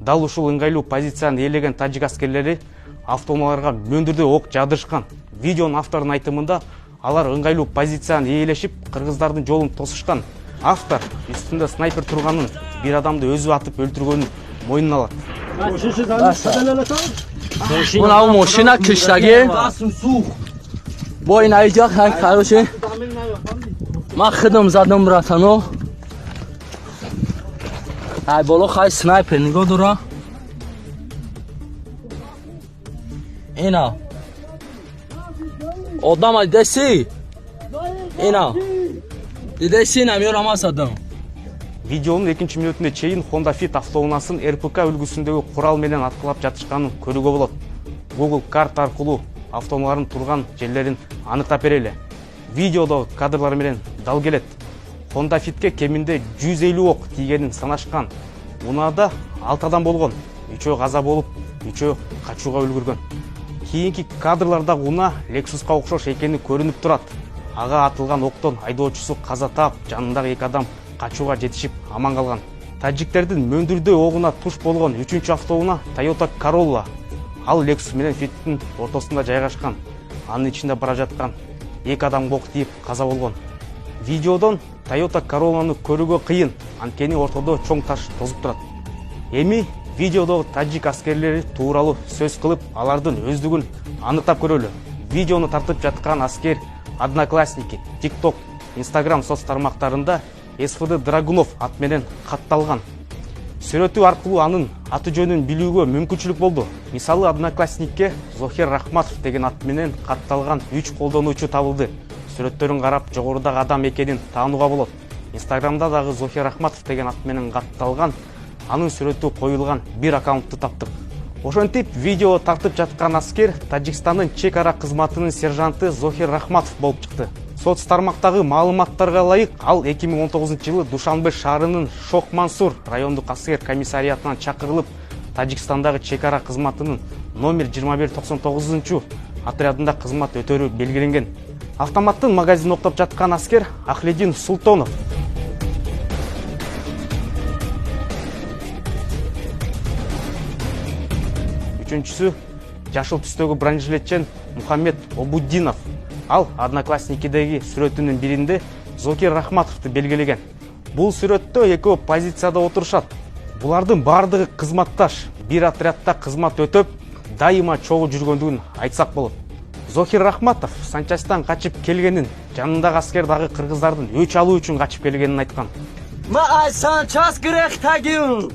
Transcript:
Дал ушул ыңгайлуу позицияны ээлеген тажик аскерлери автоунааларга мөндүрдө ок жаадырышкан. Видеонун авторунун айтымында алар ыңгайлуу позицияны ээлешип, кыргыздардын жолун тосушкан. Автор үстүндө снайпер турганын, бир адамды өзү атып өлтүргөнүн мойнуна алат. Мына машина киштаги. Бойна айжак, короче. Махдым задым братану. Ай боло хай снайпер нигоh дура. Ина. Одам айдеси. Ина. Дидеси намёрамас адам. Видеонун 2 мүнөтүнө чейин Honda Fit автоунаасын РПК үлгүсүндөгү курал менен аткылап жатышканын көрүүгө болот. Google карта аркылуу автоунаалардын турган жерлерин аныктап берели. Видеодо кадрлар менен дал келет. Honda Fit'ке кеминде 150 ок тийгенин санашкан. Унаада 6 адам болгон. 3 каза болуп, 3 качууга үлгүргөн. Кийинки кадрларда унаа Lexus'ка окшош экени көрүнүп турат. Ага атылган октон айдоочусу каза таап, жанындагы 2 адам качууга жетишип аман калган. Тажиктердин мөндүрдөө огуна туш болгон 3-чү автоунаа Toyota Corolla. Ал Lexus менен Fit'тин ортосунда жайгашкан. Анын ичинде бара жаткан 2 адам ок тийип каза болгон. Видеодон Toyota Corolla'ны көрүүгө кыйын, анткени ортодо чоң таш тозуп турат. Эми видеодогу тажик аскерлери тууралуу сөз кылып, алардын өздүгүн аныктап көрөлү. Видеону тартып жаткан аскер Одноклассники, TikTok, Instagram соц тармактарында СФД Драгунов ат менен катталган. Сүрөтү аркылуу анын аты жөнүн билүүгө мүмкүнчүлүк болду. Мисалы Одноклассникке Зохир Рахматов деген ат менен катталган 3 колдонуучу табылды. Сүрөттөрүн карап жогорудагы адам экенин таанууга болот. Инстаграмда дагы Зохир Рахматов деген ат менен катталган, анын сүрөтү коюлган бир аккаунтту таптык. Ошентип видео тартып жаткан аскер Тажикстандын чек ара кызматынын сержанты Зохир Рахматов болуп чыкты. Соц тармактагы маалыматтарга ылайык, ал 2019-жылы Душанбе шаарынын Шох-Мансур райондук аскер комиссариятынан чакырылып, Тажикстандагы чек ара кызматынын номер 2199 отрядында кызмат өтөрү белгиленген. Автоматтын магазин октоп жаткан аскер Ахледин Султонов. Үчүнчүсү жашыл түстөгү бронежилетчен Мухаммед Обуддинов. Ал Одноклассникидеги сүрөтүнүн биринде Зохир Рахматовду белгилеген. Бул сүрөттө экөө позицияда отурушат. Булардын бардыгы кызматташ, бир отрядда кызмат өтөп, дайыма чогуу жүргөндүгүн айтсак болот. Зохир Рахматов Санчастан качып келгенин, жанындагы аскер дагы кыргыздардын өч алуу үчүн качып келгенин айткан. Ма Санчас керек тагин.